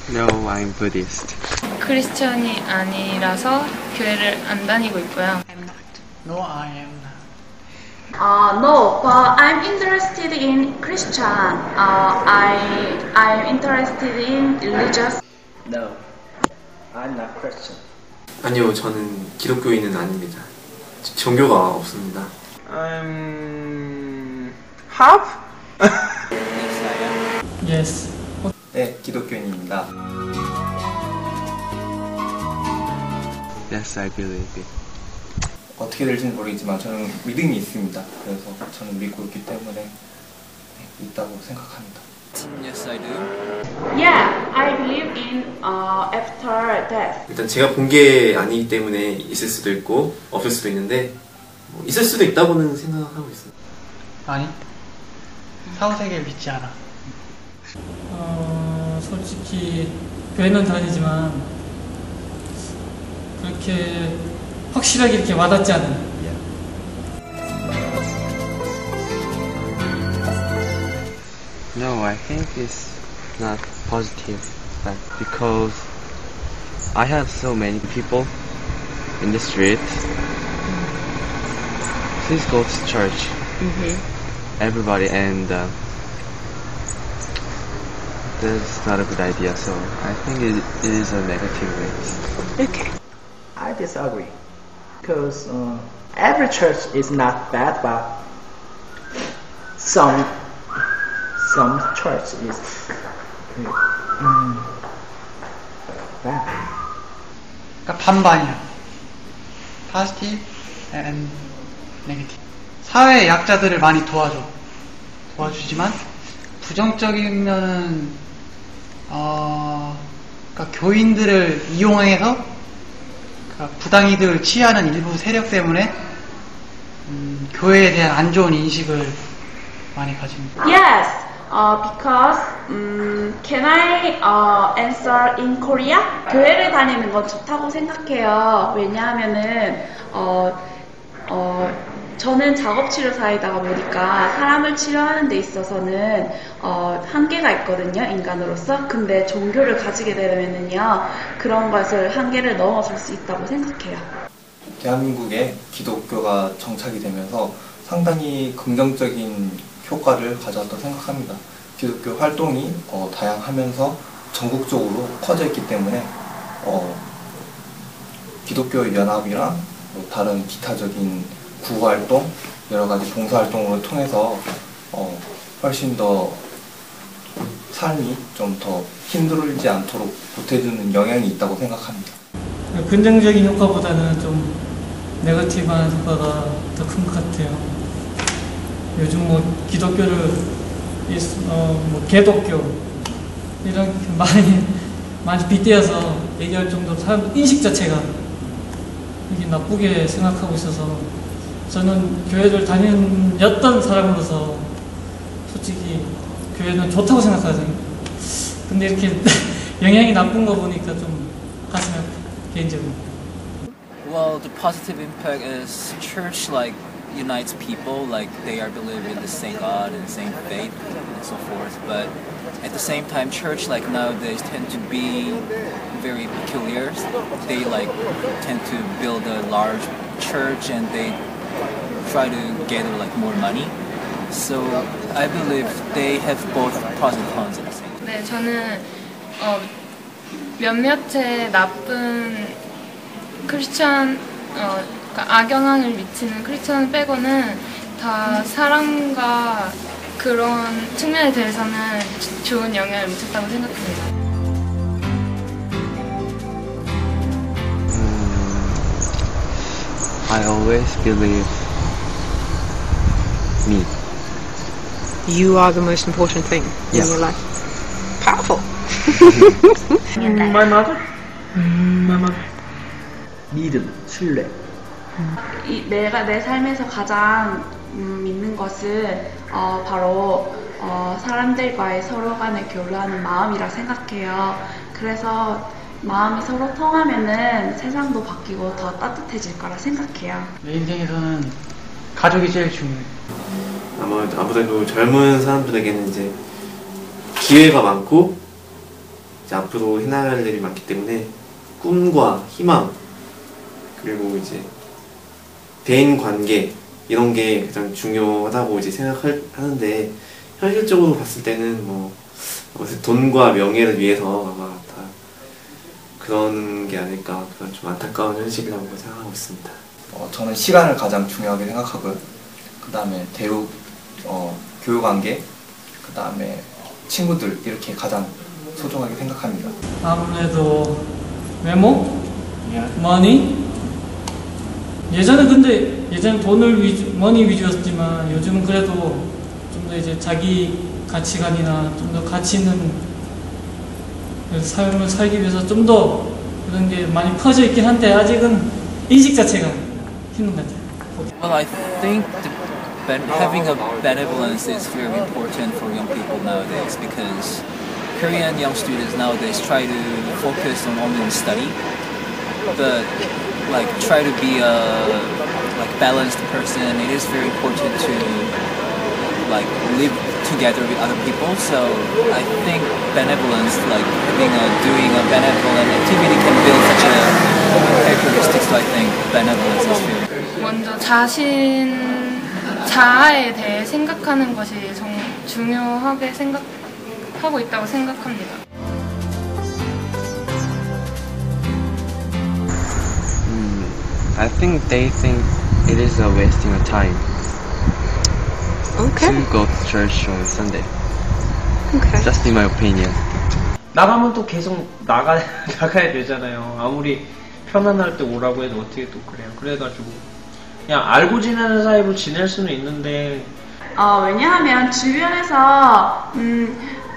No, I'm Buddhist. 크리스천이 아니라서 교회를 안 다니고 있고요. I'm not. No, I am not. No, but I'm interested in Christian. I'm interested in religious. No, I'm not Christian. 아니요, 저는 기독교인은 아닙니다. 종교가 없습니다. I'm half? Yes. 네, 기독교인입니다. Yes, I believe it. 어떻게 될지는 모르겠지만 저는 믿음이 있습니다. 그래서 저는 믿고 있기 때문에 있다고 생각합니다. Yes, I do. Yeah, I believe in after death. 일단 제가 본 게 아니기 때문에 있을 수도 있고 없을 수도 있는데 뭐 있을 수도 있다고는 생각하고 있어요. 아니. 사후세계를 믿지 않아. 솔직히 교회는 다니지만 그렇게 확실하게 이렇게 와닿지 않은. No, I think it's not positive. Like, because I have so many people in the street. Please go to church. Everybody, and that's not a good idea. So I think it is a negative way. Okay. I disagree. Because every church is not bad, but some church is bad. 그러니까 반반이야. Positive and negative. 사회 약자들을 많이 도와주지만 부정적인 면은 그러니까 교인들을 이용해서 그러니까 부당이득을 취하는 일부 세력 때문에 교회에 대한 안 좋은 인식을 많이 가집니다. Yes, because can I answer in Korea? 교회를 다니는 건 좋다고 생각해요. 왜냐하면은 저는 작업치료사이다 보니까 사람을 치료하는 데 있어서는 한계가 있거든요, 인간으로서. 근데 종교를 가지게 되면은요, 그런 것을 한계를 넘어설 수 있다고 생각해요. 대한민국에 기독교가 정착이 되면서 상당히 긍정적인 효과를 가져왔다고 생각합니다. 기독교 활동이 다양하면서 전국적으로 커져 있기 때문에 기독교 연합이랑 다른 기타적인 구호활동, 여러가지 봉사활동을 통해서 훨씬 더 삶이 좀 더 힘들지 않도록 보태주는 영향이 있다고 생각합니다. 긍정적인 효과보다는 좀 네거티브한 효과가 더 큰 것 같아요. 요즘 뭐 기독교를 뭐 개독교 이런 많이 빗대어서 얘기할 정도로 사람 인식 자체가 이게 나쁘게 생각하고 있어서 저는 교회를 다녔던 사람으로서 솔직히 교회는 좋다고 생각하거든요. 근데 이렇게 영향이 나쁜 거 보니까 좀 가슴이 아파요, 개인적으로. Well, the positive impact is church unites people, they are believing in the same God and the same faith and so forth. But at the same time, church nowadays tend to be very peculiar. They tend to build a large church and they try to gather more money. So I believe they have both pros and cons at the same time. 네, 저는 몇몇의 나쁜 크리스천, 그러니까 악영향을 미치는 크리스천 빼고는 다 사랑과 그런 측면에 대해서는 좋은 영향을 미쳤다고 생각합니다. I always believe me. You are the most important thing in your life. Powerful. My mother? My mother. 믿음, 신뢰. 내가 내 삶에서 가장 믿는 것은 바로 사람들과의 서로 간에 교류하는 마음이라 생각해요. 그래서 마음이 서로 통하면은 세상도 바뀌고 더 따뜻해질 거라 생각해요. 내 인생에서는 가족이 제일 중요해. 아무래도 젊은 사람들에게는 이제 기회가 많고 이제 앞으로 해나갈 일이 많기 때문에 꿈과 희망 그리고 이제 대인 관계 이런 게 가장 중요하다고 이제 생각하는데 현실적으로 봤을 때는 뭐 돈과 명예를 위해서 아마 다 그런 게 아닐까 그런 좀 안타까운 현실이라고 생각하고 있습니다. 저는 시간을 가장 중요하게 생각하고요. 그 다음에 교육관계, 그 다음에 친구들 이렇게 가장 소중하게 생각합니다. 아무래도 외모, 머니. 예전에 머니 위주였지만 요즘은 그래도 좀 더 이제 자기 가치관이나 좀 더 가치 있는 삶을 살기 위해서 좀 더 그런 게 많이 퍼져 있긴 한데 아직은 인식 자체가 힘든 것 같아요. Well, I think having a benevolence is very important for young people nowadays because Korean young students nowadays try to focus on only study, but like try to be a balanced person. It is very important to like live together with other people. So I think benevolence, like doing a benevolent activity, can build such a characteristic. So I think benevolence is very. 먼저 자아에 대해 생각하는 것이 중요하게 생각하고 있다고 생각합니다. I think they think it is a wasting of time to go to church on Sunday. Okay. Just in my opinion. 나가면 또 계속 나가야 되잖아요. 아무리 편안할 때 오라고 해도 어떻게 또 그래요. 그래가지고 그냥 알고 지내는 사이로 지낼 수는 있는데 왜냐하면 주변에서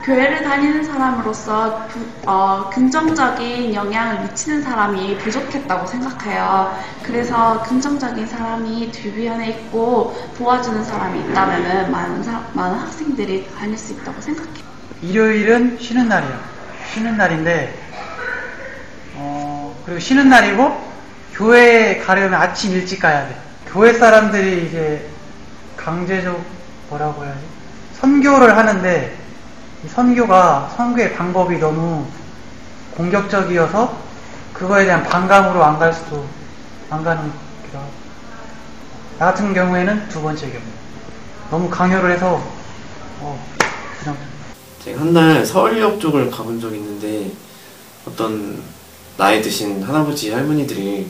교회를 다니는 사람으로서 긍정적인 영향을 미치는 사람이 부족했다고 생각해요. 그래서 긍정적인 사람이 주변에 있고 도와주는 사람이 있다면 많은 학생들이 다닐 수 있다고 생각해요. 일요일은 쉬는 날이에요. 쉬는 날인데 그리고 쉬는 날이고 교회에 가려면 아침 일찍 가야 돼. 교회 사람들이 이제 강제적 뭐라고 해야지? 선교를 하는데 이 선교의 방법이 너무 공격적이어서 그거에 대한 반감으로 안 가는 기도 하고. 나 같은 경우에는 두 번째 경우 너무 강요를 해서 그냥 제가 한 날 서울역 쪽을 가본 적이 있는데 어떤 나이 드신 할아버지 할머니들이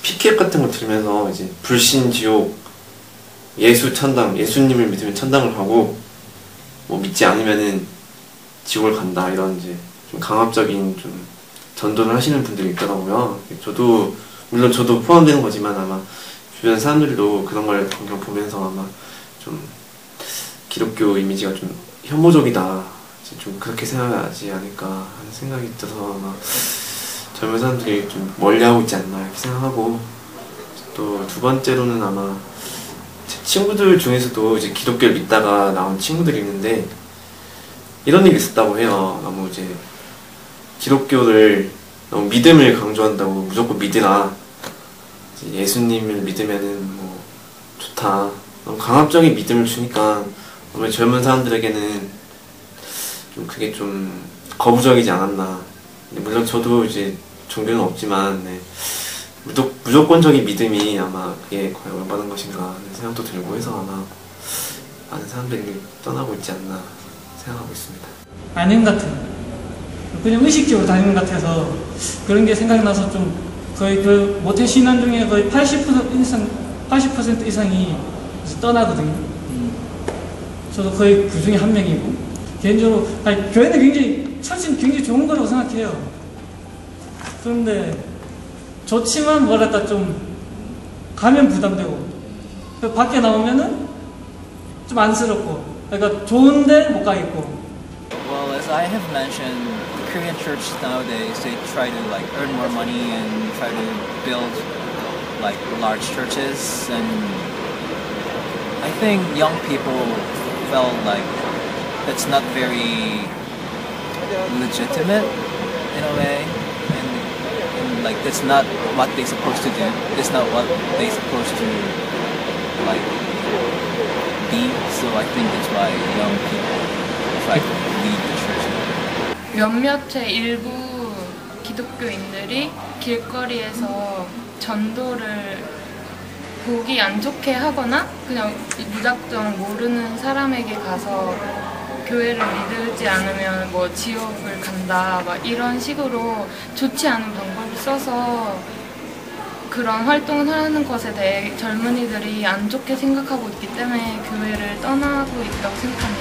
피켓 같은 거 들면서 이제 불신지옥 예수 천당 예수님을 믿으면 천당을 가고 뭐 믿지 않으면은 지옥을 간다 이런 이제 좀 강압적인 좀 전도를 하시는 분들이 있더라고요. 물론 저도 포함되는 거지만 아마 주변 사람들도 그런 걸 보면서 아마 좀 기독교 이미지가 좀 혐오적이다 좀 그렇게 생각하지 않을까 하는 생각이 들어서 아마 젊은 사람들이 좀 멀리하고 있지 않나 이렇게 생각하고 또 두 번째로는 아마 제 친구들 중에서도 이제 기독교를 믿다가 나온 친구들이 있는데 이런 일이 있었다고 해요. 너무 이제 기독교를 너무 믿음을 강조한다고 무조건 믿으라. 이제 예수님을 믿으면은 뭐 좋다. 너무 강압적인 믿음을 주니까 아무래도 젊은 사람들에게는 좀 그게 좀 거부적이지 않았나. 물론 저도 이제 종교는 없지만 무조건적인 믿음이 아마 그게 과연 올바른 것인가 하는 생각도 들고 해서 아마 많은 사람들이 떠나고 있지 않나 생각하고 있습니다. 아닌 것 같아요. 그냥 의식적으로 다니는 것 같아서 그런 게 생각나서 좀 거의 그 모태 신앙 중에 거의 80% 이상이 떠나거든요. 저도 거의 그 중에 한 명이고 개인적으로 교회는 철저히 굉장히 좋은 거라고 생각해요. 그런데 좋지만 뭐랄까 좀 가면 부담되고 밖에 나오면은 좀 안쓰럽고 그러니까 좋은데 못 가겠고. Well, as I have mentioned, the Korean church nowadays they try to like earn more money and try to build like large churches, and I think young people felt like that's not very legitimate in a way, and like that's not what they're supposed to do. It's not what they're supposed to like be. So I think that's why young people try to leave the church. 몇몇의 일부 기독교인들이 길거리에서 전도를 보기 안 좋게 하거나 그냥 무작정 모르는 사람에게 가서 교회를 믿지 않으면 뭐 지옥을 간다 막 이런 식으로 좋지 않은 방법을 써서 그런 활동을 하는 것에 대해 젊은이들이 안 좋게 생각하고 있기 때문에 교회를 떠나고 있다고 생각합니다.